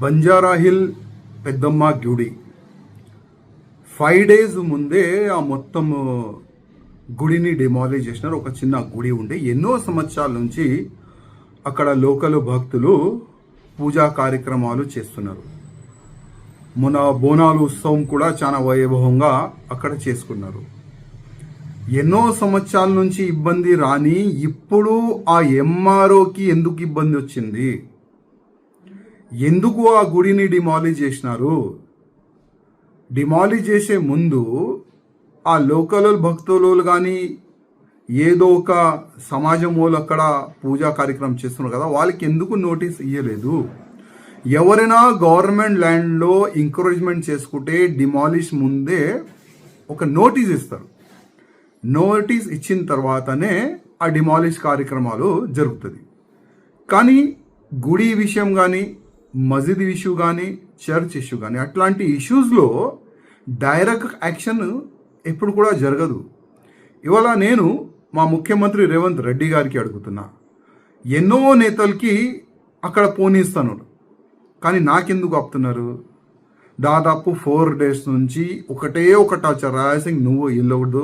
బంజారాహిల్ పెద్దమ్మ గుడి 5 days ముందే ఆ మొత్తం గుడిని డిమాలిష్ చేసినారు. ఒక చిన్న గుడి ఉండే ఎన్నో సంవత్సరాల నుంచి అక్కడ లోకల్ భక్తులు పూజా కార్యక్రమాలు చేస్తున్నారు. మొన్న బోనాలు ఉత్సవం కూడా చాలా వైభవంగా అక్కడ చేసుకున్నారు. ఎన్నో సంవత్సరాల నుంచి ఇబ్బంది రాని ఇప్పుడు ఆ ఎంఆర్ఓకి ఎందుకు ఇబ్బంది వచ్చింది? ఎందుకు ఆ గుడిని డిమాలిష్ చేసినారు? డిమాలిష్ చేసే ముందు ఆ లోకల్ భక్తులు కానీ ఏదో ఒక సమాజం వాళ్ళు అక్కడ పూజా కార్యక్రమం చేస్తున్నారు కదా, వాళ్ళకి ఎందుకు నోటీస్ ఇవ్వలేదు? ఎవరైనా గవర్నమెంట్ ల్యాండ్లో ఎంకరేజ్మెంట్ చేసుకుంటే డిమాలిష్ ముందే ఒక నోటీస్ ఇస్తారు. నోటీస్ ఇచ్చిన తర్వాతనే ఆ డిమాలిష్ కార్యక్రమాలు జరుగుతుంది. కానీ గుడి విషయం కానీ, మసీద్ ఇష్యూ కానీ, చర్చ్ ఇష్యూ కానీ అట్లాంటి ఇష్యూస్లో డైరెక్ట్ యాక్షన్ ఎప్పుడు కూడా జరగదు. ఇవాళ నేను మా ముఖ్యమంత్రి రేవంత్ రెడ్డి గారికి అడుగుతున్నా, ఎన్నో నేతలకి అక్కడ పోనీస్తాను, కానీ నాకెందుకు ఆపుతున్నారు? దాదాపు 4 days నుంచి ఒకటే ఒక టార్చర్. రాయసింగ్ నువ్వు ఇల్లవద్దు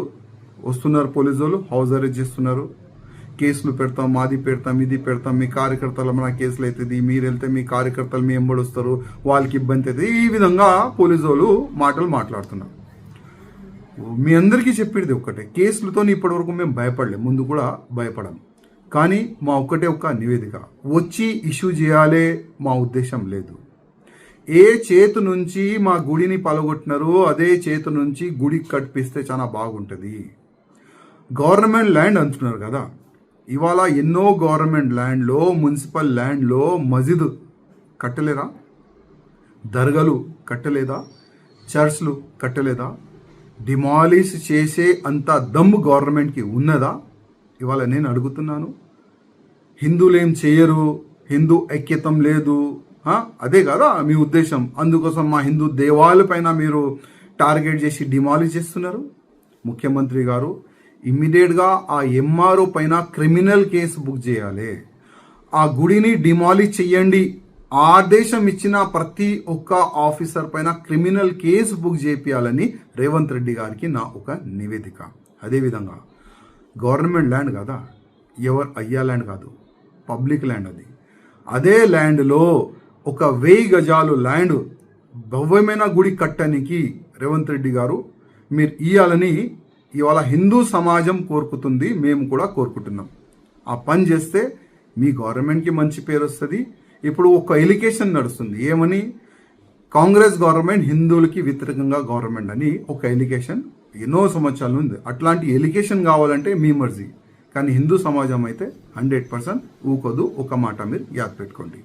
వస్తున్నారు, పోలీసు వాళ్ళు హౌస్ అరెస్ట్ చేస్తున్నారు, కేసులు పెడతాం, మాది పెడతాం, ఇది పెడతాం, మీ కార్యకర్తల మన కేసులు అవుతుంది, మీరు వెళ్తే మీ కార్యకర్తలు మీ ఎంబడి వస్తారు, వాళ్ళకి ఇబ్బంది అవుతుంది. ఈ విధంగా పోలీసు వాళ్ళు మాటలు మాట్లాడుతున్నారు. మీ అందరికీ చెప్పేది ఒక్కటే, కేసులతో ఇప్పటివరకు మేము భయపడలేము, ముందు కూడా భయపడాం. కానీ మా ఒక్క నివేదిక వచ్చి ఇష్యూ చేయాలే మా ఉద్దేశం లేదు. ఏ చేతు నుంచి మా గుడిని పలగొట్టినారో అదే చేతు నుంచి గుడి కట్టిస్తే చాలా బాగుంటుంది. గవర్నమెంట్ ల్యాండ్ అంటున్నారు కదా, ఇవాళ ఎన్నో గవర్నమెంట్ ల్యాండ్లో, మున్సిపల్ ల్యాండ్లో మసీద్ కట్టలేరా? దర్గాలు కట్టలేదా? చర్చ్లు కట్టలేదా? డిమాలిష్ చేసే అంత దమ్ము గవర్నమెంట్కి ఉన్నదా? ఇవాళ నేను అడుగుతున్నాను. హిందువులు ఏం చేయరు, హిందూ ఐక్యతం లేదు, అదే కదా మీ ఉద్దేశం. అందుకోసం మా హిందూ దేవాలపైన మీరు టార్గెట్ చేసి డిమాలిష్ చేస్తున్నారు. ముఖ్యమంత్రి గారు ఇమ్మీడియట్గా ఆ ఎంఆర్ఓ పైన క్రిమినల్ కేసు బుక్ చేయాలి. ఆ గుడిని డిమాలిష్ చెయ్యండి. ఆదేశం ఇచ్చిన ప్రతి ఒక్క ఆఫీసర్ పైన క్రిమినల్ కేసు బుక్ చేయాలని రేవంత్ రెడ్డి గారికి నా ఒక నివేదిక. అదేవిధంగా గవర్నమెంట్ ల్యాండ్ కదా, ఎవరు అయ్యా ల్యాండ్ కాదు, పబ్లిక్ ల్యాండ్ అది. అదే ల్యాండ్లో ఒక 1000 గజాలు ల్యాండ్ భవ్యమైన గుడి కట్టడానికి రేవంత్ రెడ్డి గారు మీరు ఇవ్వాలని ఇవాళ హిందూ సమాజం కోరుకుతుంది, మేము కూడా కోరుకుంటున్నాం. ఆ పని చేస్తే మీ గవర్నమెంట్కి మంచి పేరు వస్తుంది. ఇప్పుడు ఒక ఎలిగేషన్ నడుస్తుంది, ఏమని? కాంగ్రెస్ గవర్నమెంట్ హిందువులకి వ్యతిరేకంగా గవర్నమెంట్ అని ఒక ఎలిగేషన్ ఎన్నో సంవత్సరాలు ఉంది. అట్లాంటి ఎలిగేషన్ కావాలంటే మీ మర్జీ, కానీ హిందూ సమాజం అయితే 100% ఊకోదు. ఒక మాట మీరు యాద్ పెట్టుకోండి.